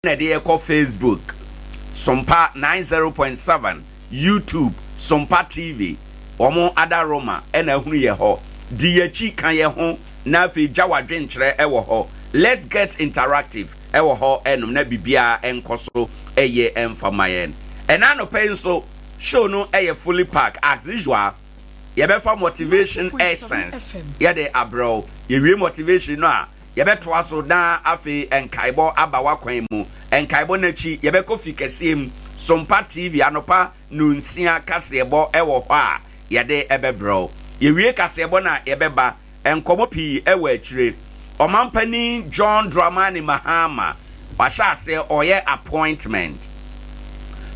Adea Akye Facebook Sompa 90.7 YouTube Sompa TV Omo Ada Roma ena hunu ye ho di yachi kan ye ho na fe jawa dwenkyere ewo ho. Let's get interactive ewo ho enum na bibia enkoso eye emfamayen ena no pay so show no eye fully pack as usual ye be for motivation essence ye de abro ye we motivation no a ye be to aso dan afi enkaibo abawa kwan mu enkaibo na chi ye be kofi kesiem Sompa TV anopa nunsia kasebo ewo ho a ye de ebebro ye wie kasebo na ye beba enkomo pi ewo akire Omampani John Dramani Mahama washa say oye appointment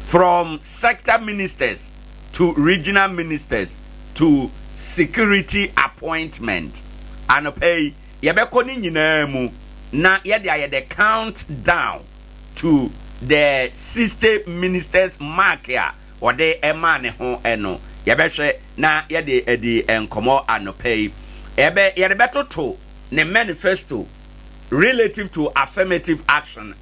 from sector ministers to regional ministers to security appointment and pay yebeko ni nyina mu na yede the countdown to the 60 ministers mark ya ode ema ne ho eno yebehwe na yede edi enkomo anopay yede betoto ne manifesto relative to affirmative action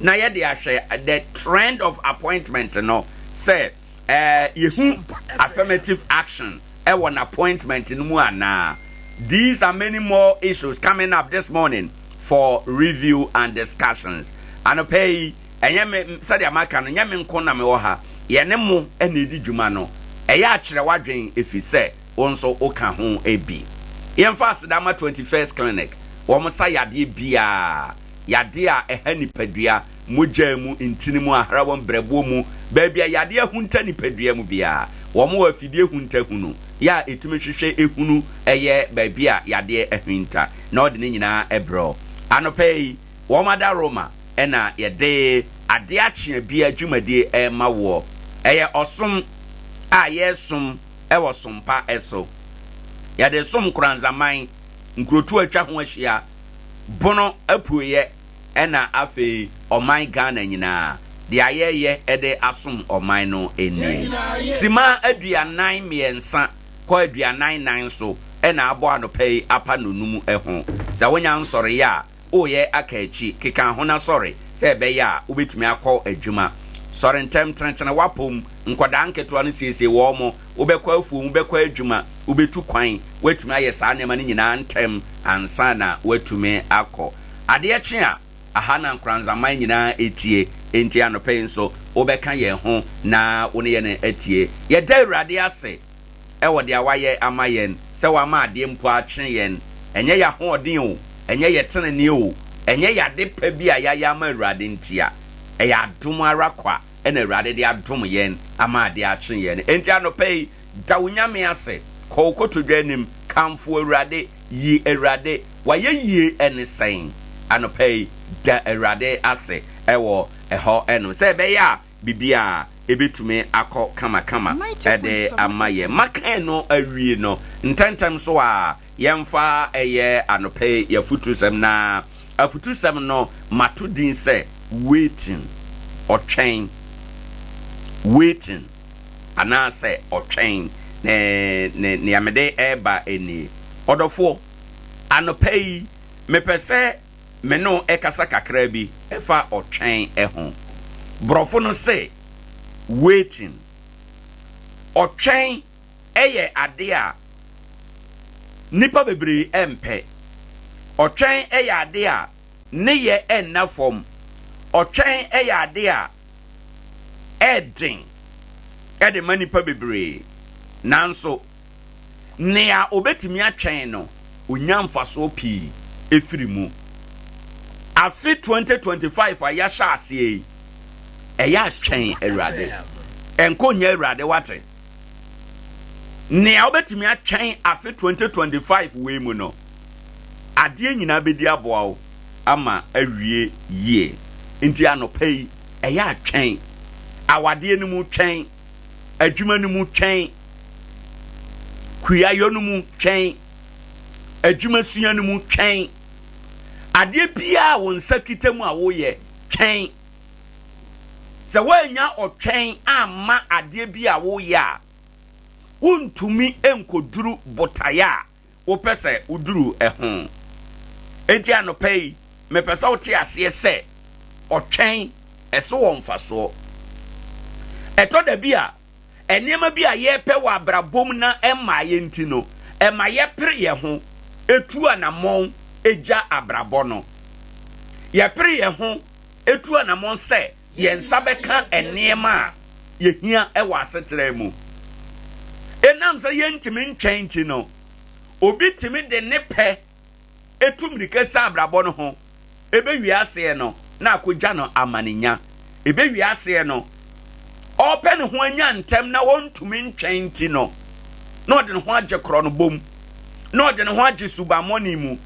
na yede ahwe the trend of appointment no say yehu affirmative action one appointment in mu ana. These are many more issues coming up this morning for review and discussions and pay enyem said amaka no nyame nko na me wo ha ye ne mo enedi dwuma no eya akire wadwen efise wonso oka ho ebi yemfa sidama 21st clinic wo mo sa yade bia yade a ehanipadua mogya mu intini mu ahra won brebo mu ba bia yade ahunta nipadua mu bia wo mo afidie hunta hunu ya etumi hwehwe ehunu eye ba bia yade ahunta na ode ne nyina ebro anopei wo mada Roma ena yede Adea Akye Abia dwumade ma wo eye osom a yesum ewo sompa eso yade som Nkoranza man nkrotu atwa ho ahia bono apuye ena afi oman Ghana nyina de ayeye ede asom oman no eni sima aduanan miensa ko aduanan nan so ena abo anopei apa nonum eho za wonya nsore ya oye akachi keka ho na sore se be ya ubetumi akọ adwuma sore ntem trentene wapom nkoda nketo no siesie wo mo ubekọ afu ubekọ adwuma ubetu kwan wetumi aye saa nema ni nyina ntem ansa na wetumi akọ Adea Akye a aha na Nkoranza man nyina etie enti anope nso ubeka ye ho na woni ye na etie ye da Awurade ase ewo de awaye amayen se wa ma ade mpo akye yen enye ya ho odin o enye ye tenene o enye ya de pa bi a ya ma Awurade ntia eya adom ara kwa ena Awurade de adom yen ama Adea Akye yen enti anope da wonyame ase kokotodwanim kamfo Awurade yi Awurade waye yi ene sen anope da Awurade ase ewo eho eno se be ya bibia ebetumi akọ kama ede amaye makan no awie no ntantam so a yemfa eye anope ya futusem na afutusem no matudin se waiting ana se otwen ne amede eba eni odofo anope mepese me no ekasa kakra bi efa otwen eho brofo no se waiting otwen eye ade a nipa bebre empe otwen eye ade a ne ye enna fom otwen eye ade a edin ede manipa bebre nanso ne a obetimi atwen no onyamfaso pi efiri mu afi 2025 aya shaase eya twen Awurade enkonya Awurade wate ne a obetimi atwen afi 2025 we mu no ade nyina bedi aboa ama awie yie enti anopai eya twen awade no mu twen adwuma no mu twen kuyayo no mu twen adwuma sua no mu twen ade bia won sakitemu a wo ye twen se wanya otwen ama ade bia wo ya untumi enkoduru botaya wo pese uduru eho enti anopai me pese wo te ase se ɔtwɛn ɛso wɔ mfasoɔ ɛtɔ da bi a ɛnneɛma bi a yɛpɛ wɔ abrabom na ɛma yɛ nti no ɛma yɛpere yɛ ho etu anamɔn egya abrabɔ no yɛpere yɛ ho etu anamɔn sɛ yɛn nsa bɛka ɛnneɛma a yɛhia ɛwɔ asetere mu enam sɛ yɛntumi ntwɛn nti no obi tumi de ne pɛ etu mmirika sa abrabɔ no ho ebe wiaseɛ no na akogya no amaninya ebe wiaseɛ no ɔpɛ ne ho anya ntɛm na wɔntumi ntwɛn nti no na ɔde ne ho agye korɔ no bom na ɔde ne ho agye subammɔne mu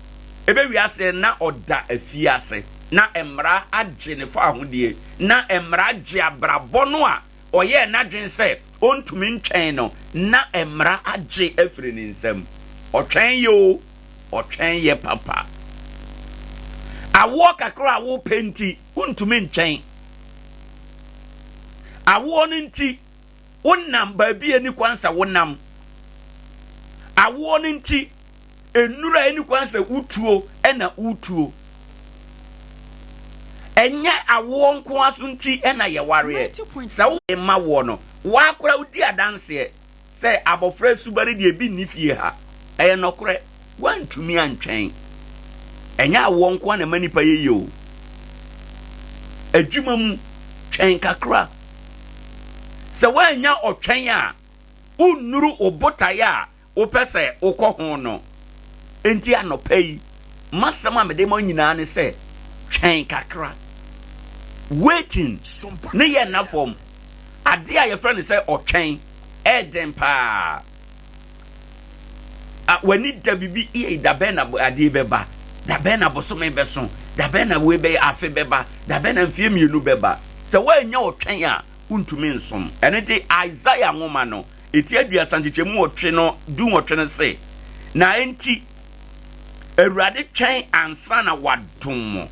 ebe wiaseɛ na ɔda afiase na mmara agye ne fa ahodie na mmara agye abrabɔ no a ɔyɛ n'adwen sɛ ɔntumi ntwɛn no na mmara agye afiri ne nsam ɔtwɛn yo ɔtwɛn yɛ papa awoɔ kakra a wopɛ nti wontumi nkyɛn awoɔ no nti wonam baabi ani kwan sɛ wonam awoɔ no nti enura ani kwan sɛ wotuo ɛna wotuo ɛnyɛ awoɔ nko aso nti ɛna yɛwareɛ sɛ wo ma wo no wakora wodi adanseɛ sɛ abɔfra subare de ebi ni fie ha ɛyɛ nɔkorɛ wantumi antwɛn ɛnyɛ awoɔ nko na manipa yɛyɛ o adwuma mu twɛn kakra sɛ wanya ɔtwɛn a unnuru obotae a wopɛ sɛ wokɔ ho no enti anɔpa yi masɛm a mede ma nyinaa ne sɛ twɛn kakra waiting ne yɛ nafɔm ade a yɛfrɛ ne sɛ ɔtwɛn ɛden paa wani da bibi iye da bɛn na ade bɛba da bɛn na bosome bɛso da bɛn na we bɛ afe bɛba da bɛn na mfie mienu bɛba sɛ wanya ɔtwɛn a untumi nsom ɛne de Isaiah nwoma no eti aduasa nkyekyɛmu ɔtwe no du ɔtwe no se na enti Awurade twɛn ansa na wadom mo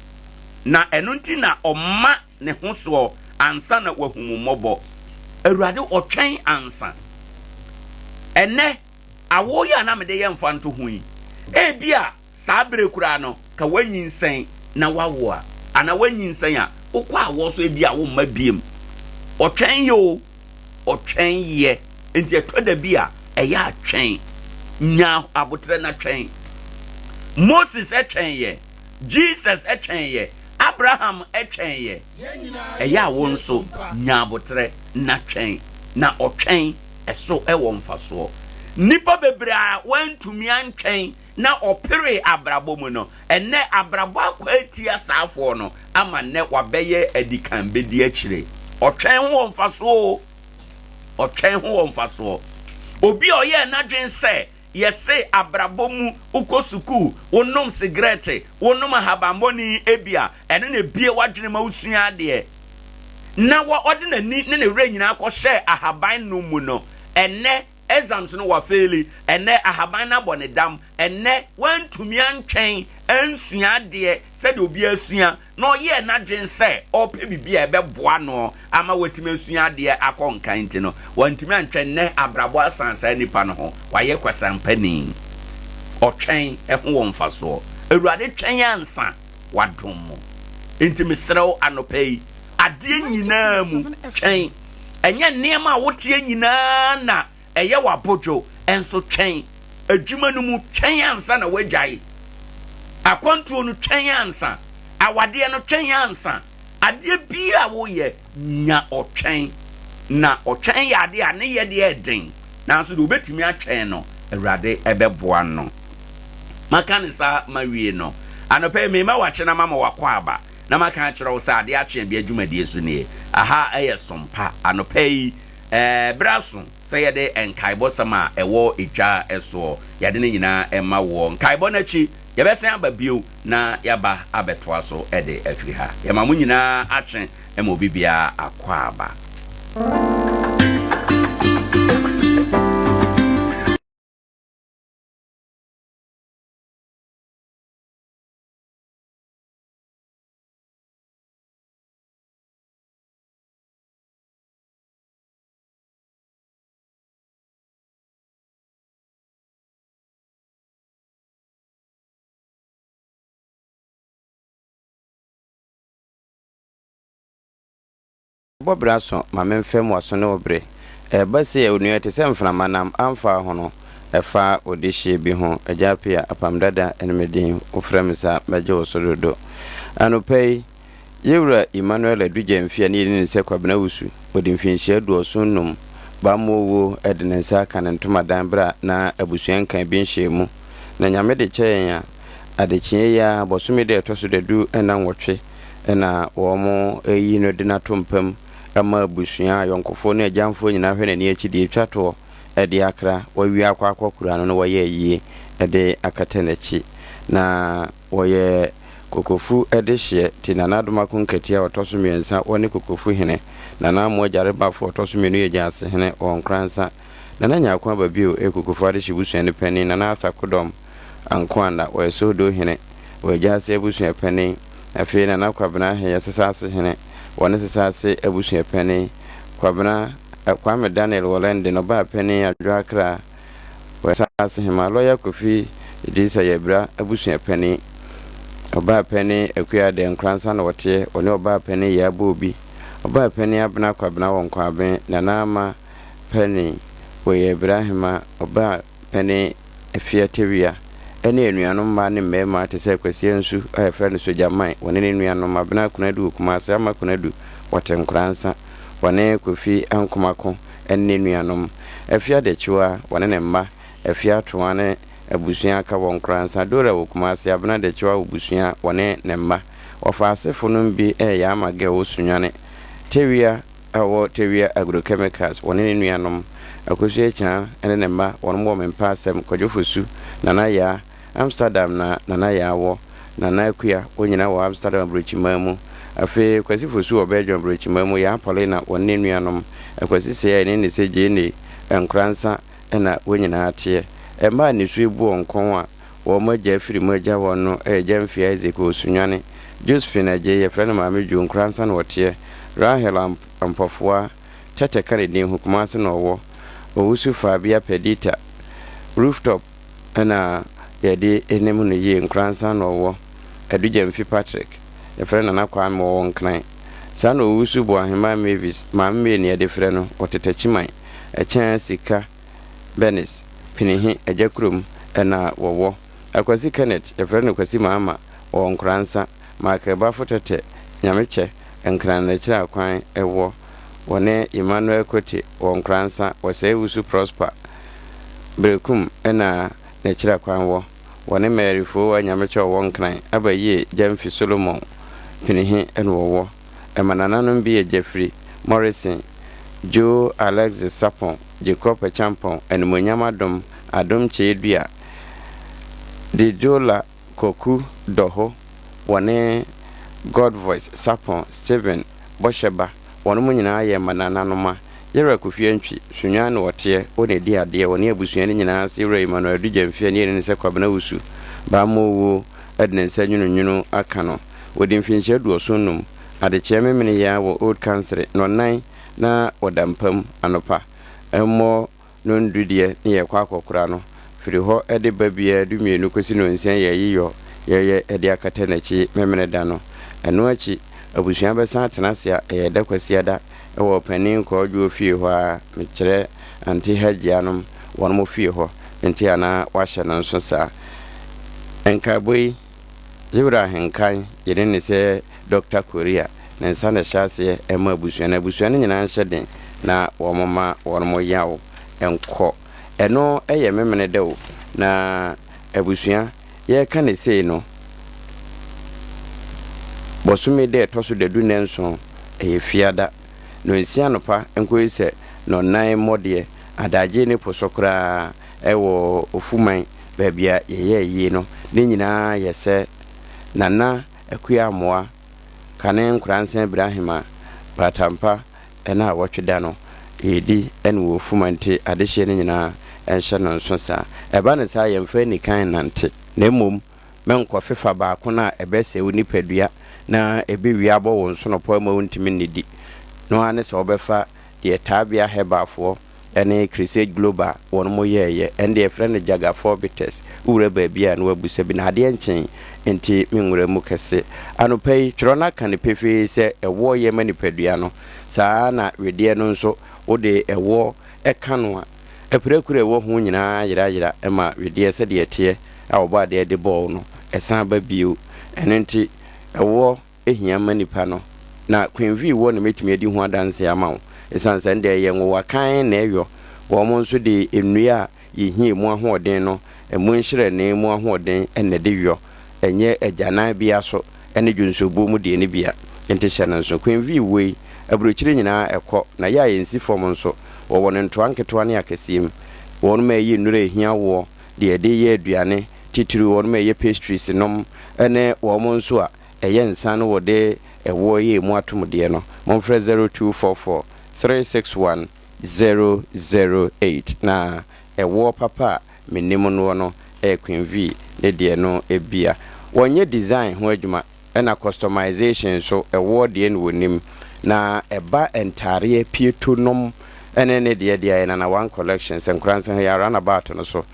na ɛno nti na ɔma ne ho soɔ ansa na wahumummɔbɔ Awurade ɔtwɛn ansa ɛnɛ awoyɛ anamede yɛ mfa nto ho yi ebia saa bere kura no ka wanyinsɛn na wawo a ana wanyinsɛn a wokɔ awo so ebia wo mma biem ɔtwɛn yo ɔtwɛn yɛ enti ɛtɔ da bi a ɛyɛ atwɛn nya abotre na twɛn Moses ɛtwɛn yɛ Jesus ɛtwɛn yɛ Abraham ɛtwɛn yɛ ɛyɛ awo nso nya abotre na twɛn na ɔtwɛn ɛso ɛwɔ mfasoɔ nipa bebre a wantumi antwɛn na ɔpere abrabɔ mu no ɛnɛ abrabɔ akɔ atia saafoɔ no ama nɛ wabɛyɛ adikan bedi akyire ɔtwɛn ho mfasoɔ ɔtwɛn ho mfasoɔ obi a ɔyɛ n'adwen sɛ yɛse abrabɔ mu ukɔ sukuu wonom cigarette wonom ahabambɔni ebia ɛno na bie wadwene ma usua adeɛ na ɔde n'ani ne ne werɛ nyinaa kɔhyɛ ahaban no mu no ɛnɛ exams no wa faili ene ahaban na bɔ ne dam ene wantumi antwɛn ansua deɛ sɛ de obi asua na ɔyɛ n'adwen sɛ ɔpɛ bibi a ɛbɛboa no ama watumi asua deɛ akɔ nkan nti no wantumi antwɛn ne abrabɔ asansa nipa no ho wayɛ kwasampani ɔtwɛn ɛho wɔ mfasoɔ Awurade twɛn ansa wadom mo enti mesrɛw anɔpɛ yi adeɛ nyinaa mu twɛn ɛnyɛ nneɛma a wotie nyinaa na ɛyɛ wabodwo enso twɛn adwuma no mu twɛn ansa na wagyae akwantuo no twɛn ansa awadeɛ no twɛn ansa adeɛ bi a woyɛ nya ɔtwɛn na ɔtwɛn yɛ adeɛ a ne yɛ deɛ den nanso de obetumi atwɛn no Awurade ɛbɛboa no maka ne sa mawie no anɔpɛ me ma wakyɛ na mama wakɔ aba na maka akyerɛ wo sɛ ade akye bi adwumadie so ne aha ɛyɛ sompa anɔpɛ yi braso sɛ yɛde nkaibɔsɛm a ɛwɔ edwa ɛso yɛde ne nyinaa ɛma wɔ nkaibɔ n'akyi yɛbɛsɛn aba bio na yaba abɛtoa so ɛde afiri ha yɛma mo nyinaa akye ɛma obi bia akɔ aba Bobraso ma memfem waso ne obre base e onua te se mframa nam amfa ho no efa odihye bi ho ajapia apamdada enemedin ofremsa meje osododo anopei yewura Emmanuel Adugye mfia ne ni se kwabena wusu odimfinhye duosonnum bamowo edenensa kanentoma danbra na abusuan kan bi nhye mu na nyame de kyenya adekye ya bosome de etoso dedu ena nwotwe ena womo eyi no de natompam ama abusua yonkofo ne agyamfo nyina hwe nani achi de twato ede akra wawi akwakura no waye yie ede akatenachi na woye kokofu ede hye tinanadoma kunkatia otoso miensa woni kokofu hene na na mo jareba fo otoso mienu ye jase hene Nkoranza na nanya akwa babio kokofu ade hye busua ne pani na na asakodom Nkoranza wo so do hene wo jase busua pani afi na na kwabena he sesase hene wone sesase abusua pani kwabena Kwame Daniel Wolende no ba pani adwakra wo sesase hema loya kofi idisa yebra abusua pani oba pani Akye de Nkoranza na wote one oba pani ya bobi oba pani abna kwabena wonko aben na nama pani wo Ibrahima oba pani afia tewia ene enuanom ma ne mema te se kwasie nsu friend sojaman wone ne enuanom abna kunadu kumase ama kunadu wote Nkoranza wone kofi ankomako ene enuanom afia de chiwa wone ne mma afia toane abusua ka Nkoranza dora wo kumase abna de chiwa obusua wone ne mma ofasefo no bi ya amage wo sunwane tewia awo tewia agrochemicals wone ne enuanom akosu echa ene ne mma wone mo mempa asem kojofosu nana ya Amsterdam na ya wo na Akye onyina wo Amsterdam brochimamu afi kwasi fosu obejo brochimamu ya Paulina wonne nuanom akwasi se ene ne seje ne Nkoranza na wonyina ate ma ni su ebu onkon a wo magya firi magya wono jamfia Isaac osunwane Josephine aje ye frana ma meju Nkoranza na wote Rahel ampofua tete kare din hukumase no wo owusu Fabia Pedita rooftop na yede enemu no ye Nkoranza no wo Adugye mfi Patrick ye frana na kwa me wo nkran sa no owusu bo ahema Mavis ma me ne yede frɛ no otetachiman echen sika Benis pinihi ajakrum na wo akwasi Kenneth ye frɛ no kwasi mama wo Nkoranza ma ka ba fotete nyameche nkran na kira kwan ewo wone Emmanuel Kote wo Nkoranza wo se wusu Prosper Brekum na kira kwan wo wone Mary fo wa nyameche wo nkran abaye Jamfi Solomon pinihi wo emanananom bi Jeffrey Morrison Joe Alexis Sapon Jacob Acheampong enmonyam adom chedua de Jola Koku Doho wone God Voice Sapon Steven Bosheba wone munyina ye manananoma yera kofie ntwi sunwan no wote one di ade wone abusuan nyina se yera Emmanuel Adugye mfia ne se kwabena wusu ba mowo ednensa nwununwunu aka no wodi mfinhye duosonnum ade kyememene ya wo Old Council no nan na wodampam anopa emmo no ndudie ne ye kwakokora no firi ho ede babia dumienu kosi no nsia ye yiyo ye ede akatenachi memene da no eno achi abusuan besa atenasia ye da kwasiada ewo panin ko odwo fie ho a mekere anti hagianom won mo fie ho enti ana wahye no nso sa enkaboi yewra henkan yene ne se Dr. Korea na nsa na hyase ema abusuan nyina nhyeden na womoma wonmo yawo enko eno eye memene de wo na abusuan ye ka ne sei no bosumi de toso de du nenso fiada no nsia no pa enko ise no nan modie adaje ne posokra ewo ofuman babia ye no ne nyina yese nana Akye amoa kane Nkoranza Ibrahima batampa ena wotweda no edi ene wo fumante adehye ne nyina enhye no nso sa eba ne sa yemfa ni kan nante na mom menko fefa ba ko na ebese wo nipadua na ebe wi abo wo nso no po ma wontimi nedi no ane so obefa de tabia hebafo ene Crusade Global won mo ye and the friend Jaga Forbites ure baby and wabusa bi na ade nchen enti menwura mu kese anopai trona kan pefe se ewo ye manipadua no saa na wede no nso wode ewo eka no a epurekure ewo ho nyina yira ema wede se de ete a oba de ball no esan ba bio enenti ewo ehia manipa no na kwenvi wo na metumi adi ho adanse ama wo esan se nde ye nwo wakan na eyo wo mo nso de enua yehie mu ahoden no emu nhire na emu ahoden enne de yo enye ejana bia so ene dwonsobo mu de ne bia ente hye na nso kwenvi wei abrochire nyina ekọ na ya yensi fom nso wo won nto anketo ne akasiem won ma yi nure hia wo de ye aduane titiri won ma ye pastries nom ene wo mo nso a eye nsa no wo de ewo ye mu atom de no monfre 0244 361 008 na ewo papa menim no kwenvi ne de no ebia wonye design ho adwuma na customization so ewo de no wonim na eba entire pieto nom ene ne de na one collection Nkoranza ya run about no so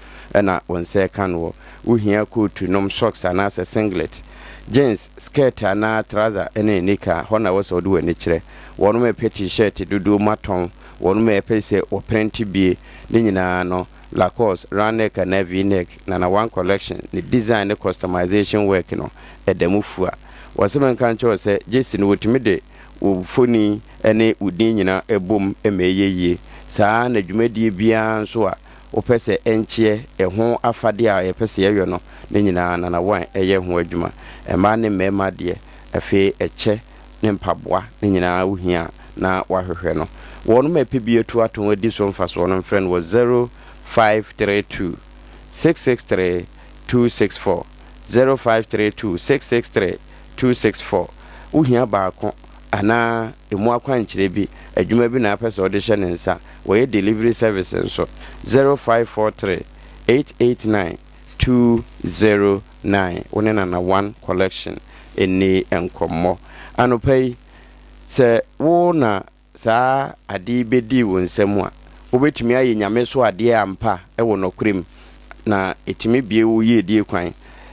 na wonse kan wo uhia coat nom socks ana singlet jeans skirt ana trouser ene nika hona wo so do wani kire wonu me petit shirt dudu maton wonu me pese o print bie ne nyina no Lacoste round neck and V-neck na one collection the design the customization work no edamufua wasemen kan cho se Jason wotimi de wo foni ene udin nyina ebom emeyeye saa na dwumadi bia nso a opese enche eho afade a epese yeyo no ne nyina na wan eye ho adwuma ema ne mema de afi eche ne mpaboa ne nyina wohia na wahwehwe no wonu mepebie tu aton adi so mfaso wonu friend was 0532 663 264 0532 663 264 uhia baako ana emu akwankyere bi adwuma bi na apese audition nsa we delivery service nso 0543 889 209 wonena na one collection eni enkomo anopai se wo na saa ade bedi wonsam a wobetumi aye nyame so ade ampa ewo nokrem na etimi bie wo ye die kwan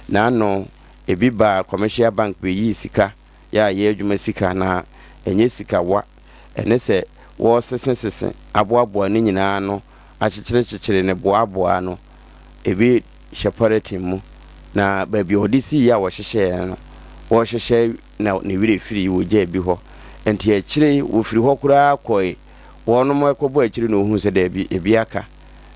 na no ebi ba commercial bank be yi sika ya ye adwuma sika na enye sika wa ene se wo sesen aboabo ne nyina no akyekyerekyekere ne boaboa no ebi sheparate mu na ba bi odisi ya wo hyehye no wo hyehye na ne wire firi wo je bi ho enti akire wo firi ho kura akoi wono mo ekobo akire no hu se da bi ebi aka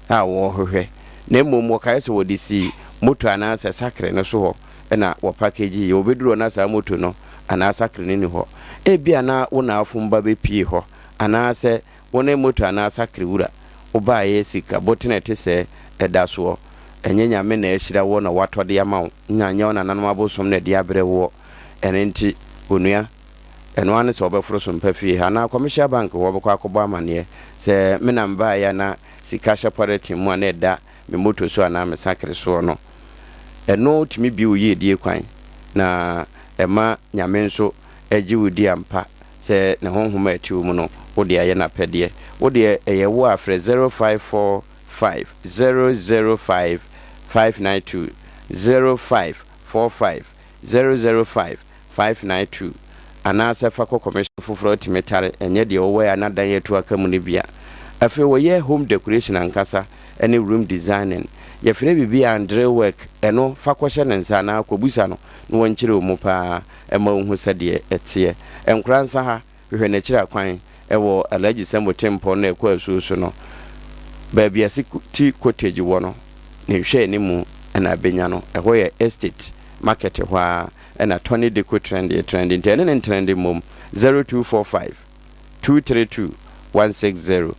a wo hwehwe na mmom wo kae se wo disi moto ana se sakre no so ho na wo package ye obeduro na sa moto no ana sakre ni ho ebi ana wo na afumba be pie ho ana se wona moto ana sakre wura oba ye sika botene te se eda so enyenya me na ehira wo na watode ama nyanya na nanom abosom na dia bere wo enenti onua eno ane se obeforo so mpafie ana commercial bank wo bekwa akobo amane se me na mba ya na sika shaparate mu na eda me moto so ana me sakre so no eno timi bi wo ye die kwan na ema nyame nso eji wudi ampa se ne honhoma atiwo mu no wode aye na pede wode eye wo afre 0545 005 592 0545 005 592 anasa fako commercial fufuro timetare enye de owe anadan yetu akamu ne bia afi wo ye home decoration ankasa any room designing ye fere bibi andre work eno fako hye nensa na akobusa no no wonkyere omu pa ema hu sede etie Nkoranza ha hwehwe na kyira kwan ewo alaji sembo temple na ekwa asusu no baby asiti cottage wo no ne hwe ni mu na benya no eho ye estate market hwa na Tony Deco trending trending mom 0245 232 160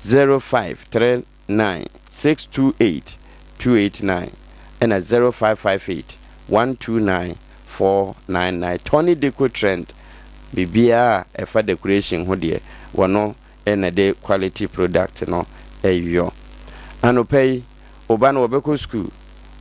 0539 628 289 and 0558 129 499 Tony Deco trend bibia efa decoration ho de wono na de quality product no eyo anopei oba na obeko school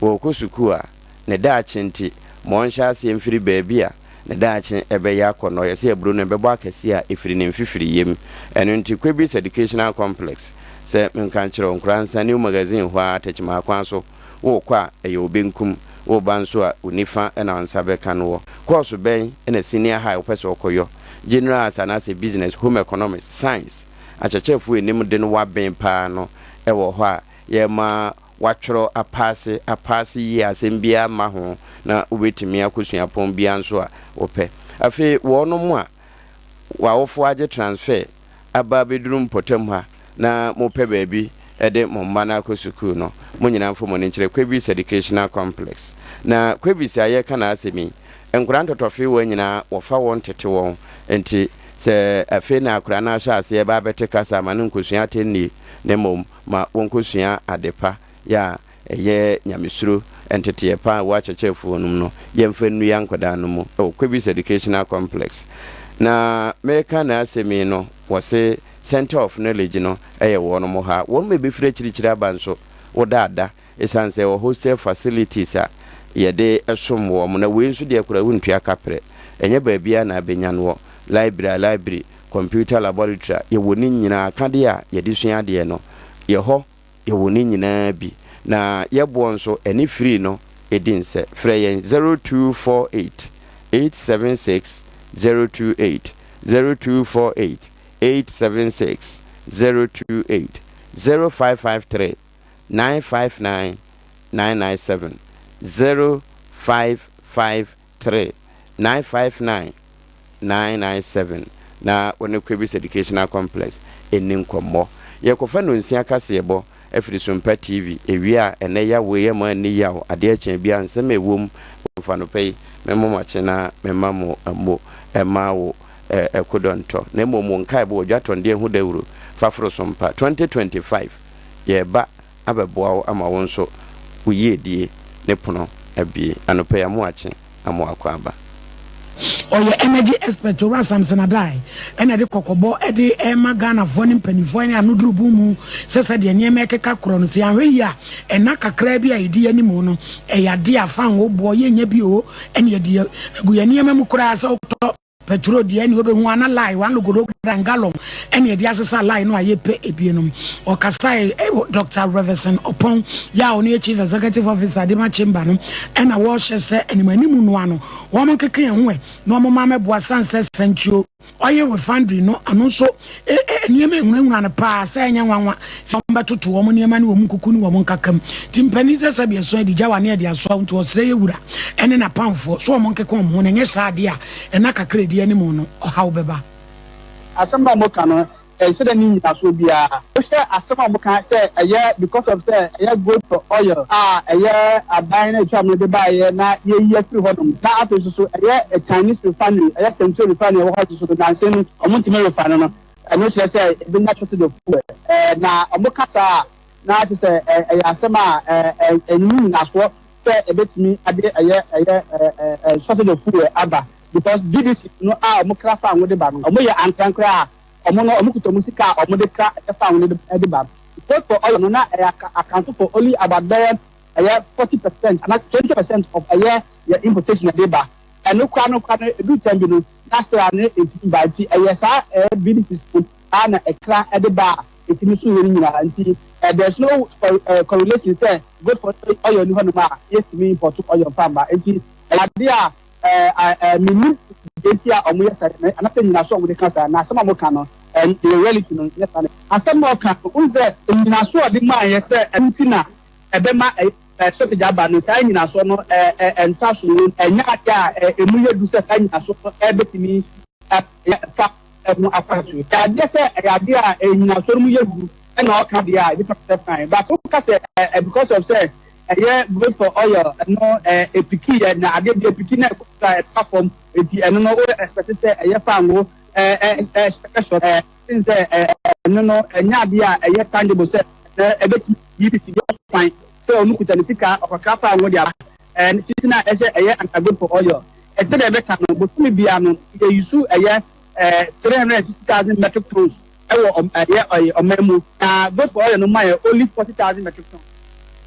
wo ko school a ne da achenti mo nsha se mfiri baby a ne daakye ɛbɛyɛ akɔnɔ yɛsɛ aburo no ɛbɛbɔ akɛse a ɛfiri ne mfifiri yam ɛno nti Kwebis Educational Complex sɛ menka nkyerɛ Nkoranza new magazine hɔ a tɛkyima akwan so wokɔ a ɛyɛ obenkum woba nso a onifa ɛna nsa bɛka no wɔ course bɛn ɛna senior high wopɛ sɛ ɔkɔyɔ general arts anaasɛ business home economics science akyɛkyɛfo enim de no wabɛn paa no ɛwɔ hɔ a yɛma watwerɛ apase yi asɛm bia ma ho na wobɛtumi akɔsua pɔn bia nso a wopɛ afei wɔno mu a wawofo agye transfer aba beduru mpɔtam ha na mopɛ baabi ɛde mo mma na akɔ sukuu no mo nyina mfo mo ne nkyerɛ Kwebis Educational Complex na Kwebis ayɛ kana asɛmi nkura ntɔtɔfe wɔ nyina wɔfa wɔn tete wɔn enti sɛ afei na akura na ahyɛ aseɛ ba bɛte kasa ma ne nkosua atenni ne mom ma wɔnkosua adepa ya ɛyɛ nyamesuro entete pa wa kyekyefuo num no yɛmfa nnu ya nkɔda no mu Kwebis Educational Complex na meka na asɛmi no wɔse Center of Knowledge no ɛyɛ wɔn mo ha wɔn me befire kyirikyiri aba nso wodaada esan sɛ wɔ hostel facilities a yɛde ɛsom wɔn na wei nso deɛ kura wontua kapre ɛnyɛ baabia na abenya no library computer laboratory yɛwɔ ni nyina kade a yɛde sua deɛ no yɛhɔ yɛwɔ ni nyina bi na yɛboɔ nso ɛne free no edin sɛ frɛ yɛn 0248 876 028 0248 876 028 0553 959 997 0553 959 997 na wone Kwebis Educational Complex enin komo yekofa no nsia kasebo afiri Sompa TV ewia ene ya we ma ni ya Adea Akye Abia nsem ewom mfa no pay memo mache na mema mo amo ema wo ekodonto na momo nkai bo dwatonde hu dawuro fafro Sompa 2025 ye ba abeboa ama won so uyedie ne pono abie anopa ya mo ache amo akwaba oye energy expert ora Samson Adai ena de kokobo e de Ghana fo ne mpanifo ne anoduru bu mu sese de ne mekeka kro no se anwe yi a ena kakra bi a yedi animu no e yade afan wo bo ye nya bi o ene yedi agu ye ne memu kra se petrol de ani obe hu ana line wan logo gallon ene de asesa line no ayepe ebienom o kasai Dr. Reverend Opon ya oni chief executive officer de ma chamber no ena wo hyese animanimu no ano wo mo keke yan ho no mo ma meboa sanse sentuo oye refinery no ano so niema ehunahuna ne pa sa enya nwanwa so mbetoto wo mo niema ne wo mu kuku ne wo mo nkakam timpani se sabia so di jawa ne de aso nto osre yewura ene na pamfo so mo nkeke mo ne nye saade a ena kakra di animu no how beba asamba mo kanu said any so bia o share asamba mo kan say because of say good for oil aban na twa mo de ba na ye free hodom na afi so a Chinese refinery central refinery wo ha so na nse no omuntime refinery no no chere say be natural to the fuel na omo kasa na say asamba enyu na so say ebetimi ade short of fuel aba because BBC no omo krafa anwo de ba no omo ye ankrankra omo no omo kuto musika omo de kra efa anwo de ba for oil no na account for only about 40% and 20% of your importation de ba and no kwa no do time bi no that's why na etimi ba ti sa BBC school na ekra de ba etimi so yeri nyina anti there's no correlation say good for oil ni hono ma yetimi import oil farm ba enti Adea mini detia omo yesa na se nyina so omo de kasa na asema mo ka no and the reality no yes and asema mo ka unze nyina so de ma yesa entina ebema so de jaba no sai nyina so no enta so enya aka emu yedu se sai nyina so betimi fa mu apatu ya de se Adea nyina so mu yedu na o ka dia bi fine but o ka say because of say good for oil no epiki na ade bi epiki na platform eti eno no expect say fango special things no enya bia tangible say ebeti yiti dey fine so onu kuta ni sika okaka fango dia and titi na say good for oil say dey beta no botumi bia no dey use 360,000 metric tons omamu good for oil no my only 40,000 metric tons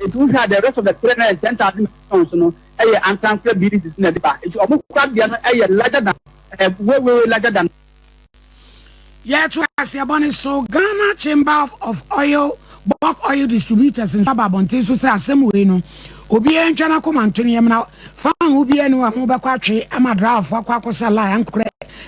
It will have the rest of the 310,000 pounds, no, a untransferred BDs in the debate. It's almost larger than, way larger than. Yeah, to ask your bonnet, so Ghana Chamber of Oil, bulk oil distributors in Sababonte, so say, same way, no. Obi en twana ko mantoni em na fa obi en wa ho bekwatwe amadra afọ akwakọsa la yankore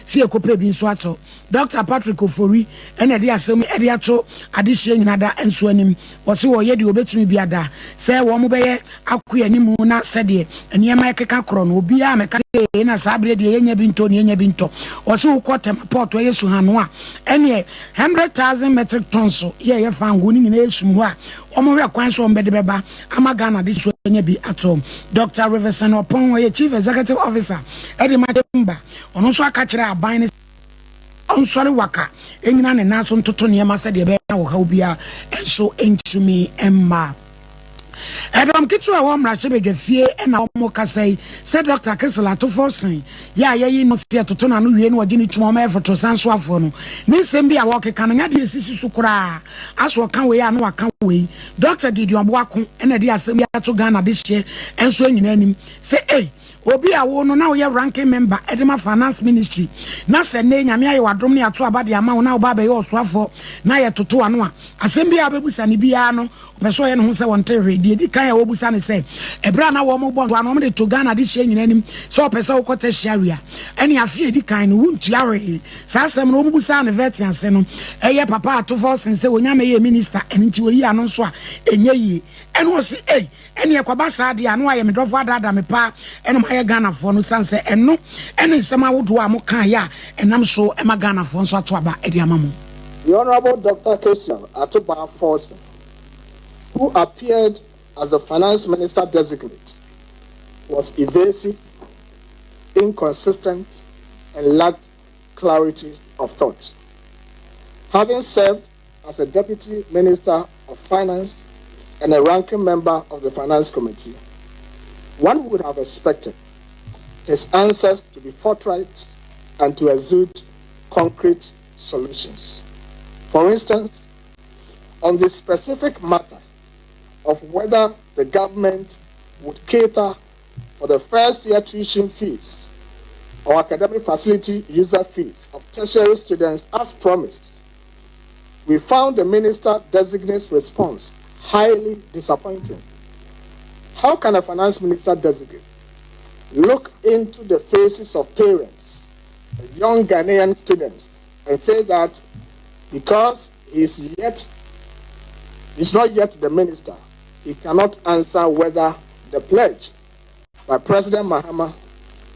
si ekope bi nso ato Dr. Patrick Ofori ene de asem e de ato adehye nyina da enso anim wo se wo ye de obetumi bi ada se wo mo beye akoya nimu na se de enema ekeka kro no obi a meka na sabre de yenya bi nto ne yenya bi nto wo se wo kotem port wo yesu hano a ene 100,000 metric tons ye fa ngo ni nyina esum ho a wo mo hwe kwan so mbede beba ama Ghana de bi atom Dr. Riverson Opon we chief executive officer Edi Matemba ono so aka kire aban on sorry waka enyina ne naso ntoto ne ma se de be na wo ha obia enso entumi emma Edom kitu a wo mra chebe dwafie na wo mo kasai se Dr. Kesela to forsen ya yi no se toto na no wie no wode ni twoma ma efoto sanso afo no ni nsem bi a wo keka no nya de sisi su kura aso kan we ya no waka we Dr. Gideon Boako na de asem ya to Ghana de hye enso anyina anim se obi a wo no na wo ye ranking member Edema Finance Ministry na se ne nyame aye wadom ne ato abade ama wo na wo ba be ye osoafo na ye toto ano a asem bi a bebusa ne bia no peso ye no ho se won tewe di kan ya wo busa ne se ebra na wo mo bo ano de to Ghana de hye nyina anim so pesa wo kota sharia ene afie di kan no wuntu awe sa asem no wo busa ne veteranse no eye papa atofo sense wo nyame ye minister ene nti wo yi ano so a enye yi ene wo se ene ye kwaba sa de ano aye medofo adada me pa ene ma Ghana for no sense eno ene nsema wodo a mo kan ya enam so ema Ghana for nso ato aba edi amamu. The Honorable Dr. Kesela Atoba Force, who appeared as the finance minister designate, was evasive, inconsistent, and lacked clarity of thought. Having served as a deputy minister of finance and a ranking member of the finance committee, one would have expected his answers to be forthright and to exude concrete solutions. For instance, on the specific matter of whether the government would cater for the first year tuition fees or academic facility user fees of tertiary students as promised, we found the minister designate's response highly disappointing. How can a finance minister designate look into the faces of parents, young Ghanaian students, and say that because he's not yet the minister, he cannot answer whether the pledge by President Mahama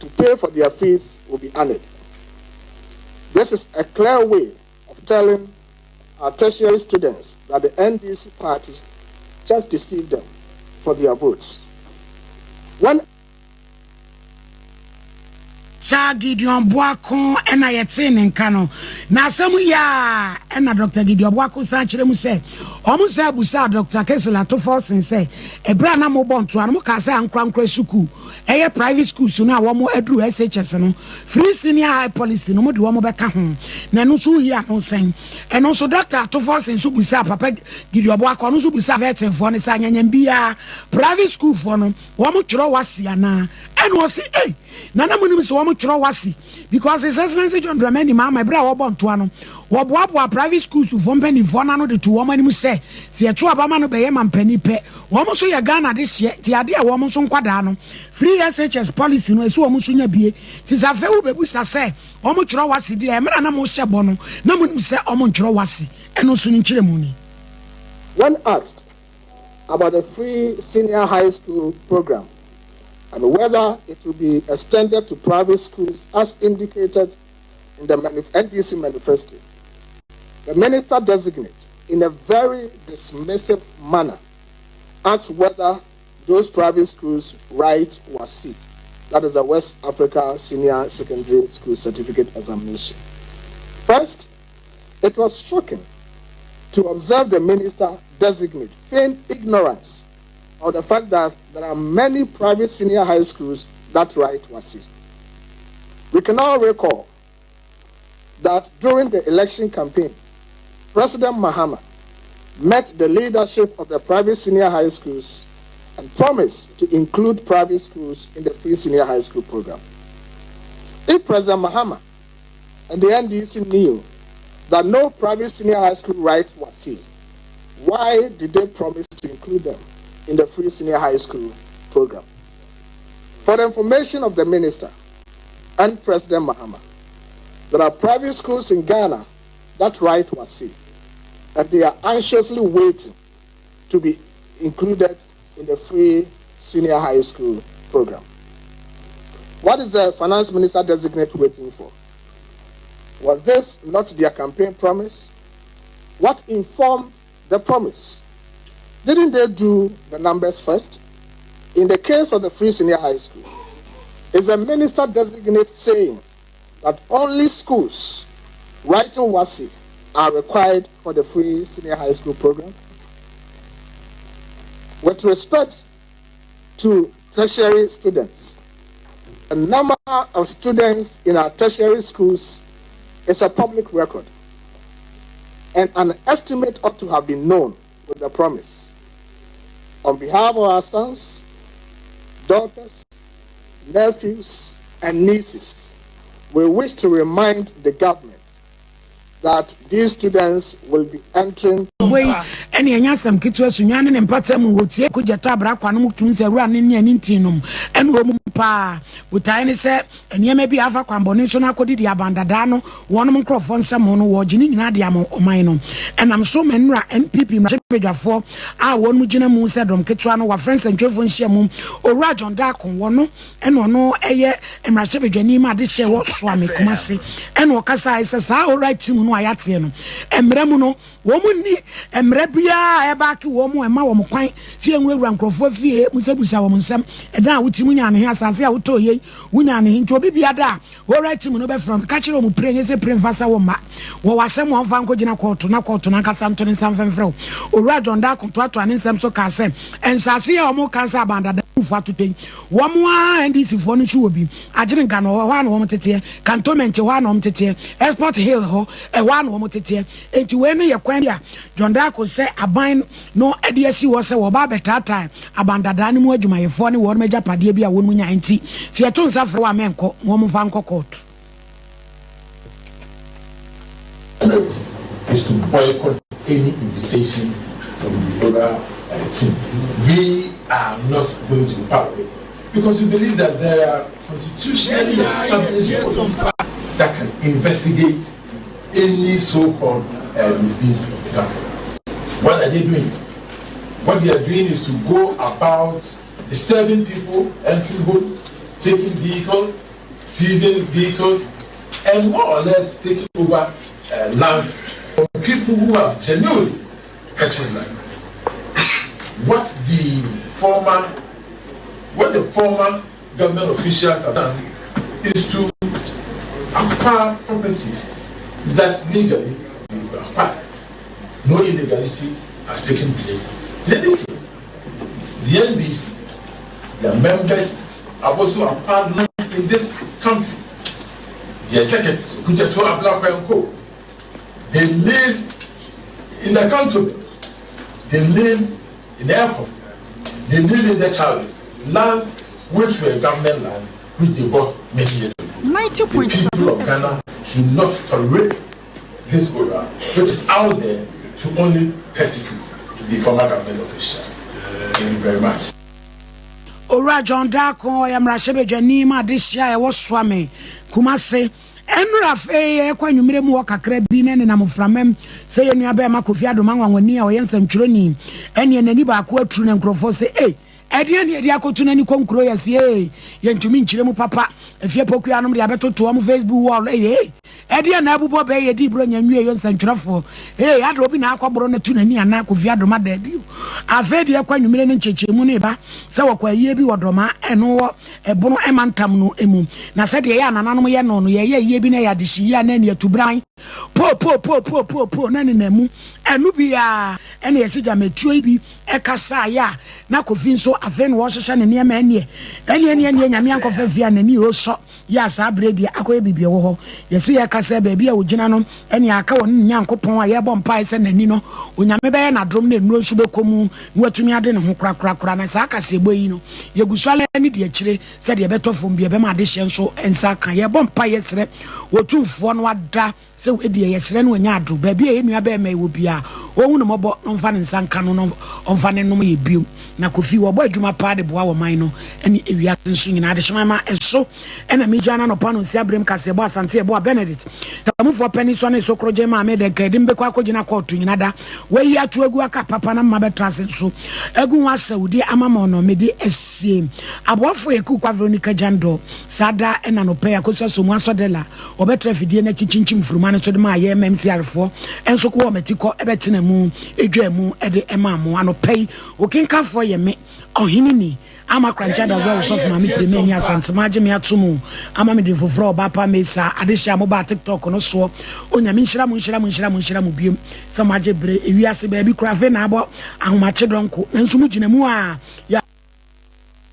to pay for their fees will be honored? This is a clear way of telling our tertiary students that the NDC party just deceived them for their votes. When Gideon Boako ena yetine nkano na asemu ya ena Dr. Gideon Boako san kire mu se omu se busa Dr. Kesela to force se ebra na mo bonto an mo ka se ankra suku eye private schools no a wo mo adru SHS no free senior high policy no mo de wo mo beka ho na no so hi ano sen eno so Dr. to force so busa papa Gideon Boako no so busa vetin fo ne sa nyanyam bia private school fo no wo mo kiro wase ana eno se nana munim so wo mo kiro wase because his excellency John Dramani my bra wo bonto ano wo boa private schools fo mpani fo na no de to wo manim se se eto abama no be ye mampani pe wo mo so ye Ghana de hye ti ade a wo mo so nkwada no free SHS policy no eso wo mo so nya bie ti za fe wo bebu sa se wo mo kiro wase de e mera na mo hye bo no na munim se wo mo kiro wase eno so ni kire mu ni. When asked about the free senior high school program and whether it will be extended to private schools as indicated in the NDC manifesto, the minister designate, in a very dismissive manner, asked whether those private schools write WASSCE, that is the West Africa Senior Secondary School Certificate Examination. First, it was shocking to observe the minister designate feign ignorance of the fact that there are many private senior high schools that write WASSCE. We can all recall that during the election campaign, President Mahama met the leadership of the private senior high schools and promised to include private schools in the free senior high school program. If President Mahama and the NDC knew that no private senior high school right was safe, why did they promise to include them in the free senior high school program? For the information of the minister and President Mahama, there are private schools in Ghana that right was safe, and they are anxiously waiting to be included in the free senior high school program. What is the finance minister designate waiting for? Was this not their campaign promise? What informed the promise? Didn't they do the numbers first? In the case of the free senior high school, is the minister designate saying that only schools writing WASI are required for the free senior high school program? With respect to tertiary students, the number of students in our tertiary schools is a public record, and an estimate ought to have been known with the promise. On behalf of our sons, daughters, nephews, and nieces, we wish to remind the government that these students will be entering. Any anyasam kitwa sunyane ne mpata mu wotie kugeta abrakwa no mutum se wura ne ne ntinum ene wo mpa butai ne se eniyema bi afa kwambone so na akodi di abandada no wonom nkrofo nsem no wo gini nyina de am oman no enam so menura NPP mrabedwafo a wonu gina mu se dom kitwa no wa friends ntwefo nhia mu owura John Dakon wono ene ono eye mrabedwani ma de hye wo so amekumase ene wo kasa ise sa alright team no ayate no emremu no wo mu ni emre bia e ba ki wo mu e ma wo mu kwan ti enwura nkrofo fie mu tebusa wo mu nsem e da wo timu nya ne asase a wo to ye wunya ne nti obi bia da wo right team no be from ka kire wo mu prenye se premfasa wo ma wo wasem wo fa nko gina koto na kasa nto ne nsam femfrɛ owura John Dakon to ato ane nsem so ka se ensase a wo mu kansa abandada fu atoten wo mu a NDC fo no hwe obi agire nka no ho ana wo mu tete cantonment ho ana wo mu tete export hill ho e ho ana wo mu tete enti we no ye kwan dia John Dakon se aban no Adea si wo se wo ba betata abandada ne mu adwumayefo ne wo no majapade bia wo mu nya enti ti eto nsafre wa menko wo mu fa nko court is to boycott any invitation from the other team. We are not going to be part of it because we believe that there are constitutionally established bodies that can investigate any so-called misdeeds of the government. What are they doing? What they are doing is to go about disturbing people, entering homes, taking vehicles, seizing vehicles, and more or less taking over lands from people who have genuinely purchased land. What the former government officials have done is to acquire properties that legally they were acquired. No illegality has taken place. In any case, the NDC, their members have also acquired land in this country. The executives, Kujato Abla and Co. They live in the cantonment. They live in the airport. They live in their childhoods. Lands which were government lands, which they bought many years ago. 90.7. The people of Ghana should not tolerate this order, which is out there to only persecute the former government officials. Thank you very much. Ora John Dakon yamrashebejani ma disia e wo swame kumase enura fe kwa nwumire mu wakakra bi ne na moframem se ye nua ba ma Kofi Adoma nwanwani a o yensamtwironi ene nani ba ko aturu ne nkrofo se Adea ne Adea akotuna ni konkro yase yentumi nkyire mu papa efie poku anom de abetoto am Facebook wall Adea na abubo be ye di bro nyanwie yo nsantwirafo ade obi na akoboro na tunani ana Kofi Adoma da bi afedi akwa nwumire ne nchechemu ne ba se wakwa ye bi wodoma eno ebono emantam no emu na se de ye anananom ye no no ye bi na ya de hia na ne atubran po na ne namu enu bia ene ye sija metuo bi ekasa ya na kofi nso afen wo hyehyɛ ne niam ene nyame ankofa fia nani o so ya sa bredi akoye bibie wo ho ye se ye kasa ba bia ogina no ene aka wo nyankopɔn a ye bɔ mpa ise nani no onyame be na drom na enu nso bekomu watumi ade ne ho krakrakra na sa akase eboyi no ye gusale ne de akire se de betofom bia be ma de hye nso ensa kan ye bɔ mpa ye sere wotumfo no ada se we de ye sere no nya ado ba bia ye nua be ma wo bia ohun no mobo no mfa ne nsanka no mfa ne nom ye biom na kofi wo bɔ adwuma pa de boa wo man no ene ewia nso nyina de hyema eso ena mijana no pano si abrem kase bo asante bo Benedict tamufo pani so ne sokroje ma me de kedim be kwa kogina court nyina da we yi atu egu aka papa na mma be transe so egu wa saudi amama no me de esie abofo eku kwa Veronica Jando sada ena no pe akosa so mu asodela obetra fidie na chinchinchim furuma ne so de ma ye MMCR fo enso ko metiko ebetena mu edwa mu ede ema mu ano pei okinka fo ye me ohinini ama krancha da zo so ma mi premeni asante maje me atomu ama me de foforo ba pa mesa adehia mo ba TikTok no so onyame nhyira mu biem so maje bre ewiase ba bi krafe na abo ahomache donko nanso mu gina mu a ya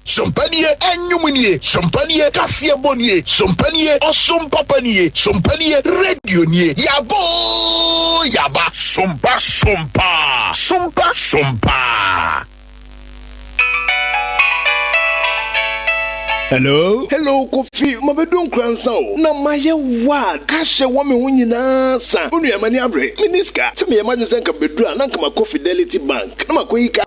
Sompanie enyumunie, sompanie kasia bonie, sompanie osompapanie, sompanie radio nie. Yaba, sompa. Hello, Kofi. Mabedon Nkoranza. Na maye wa kashe wa me hunyina sa. Onu ya mani abre. Miniska. Se me imagine senka bedru na nka Fidelity Bank. Na makoyi ka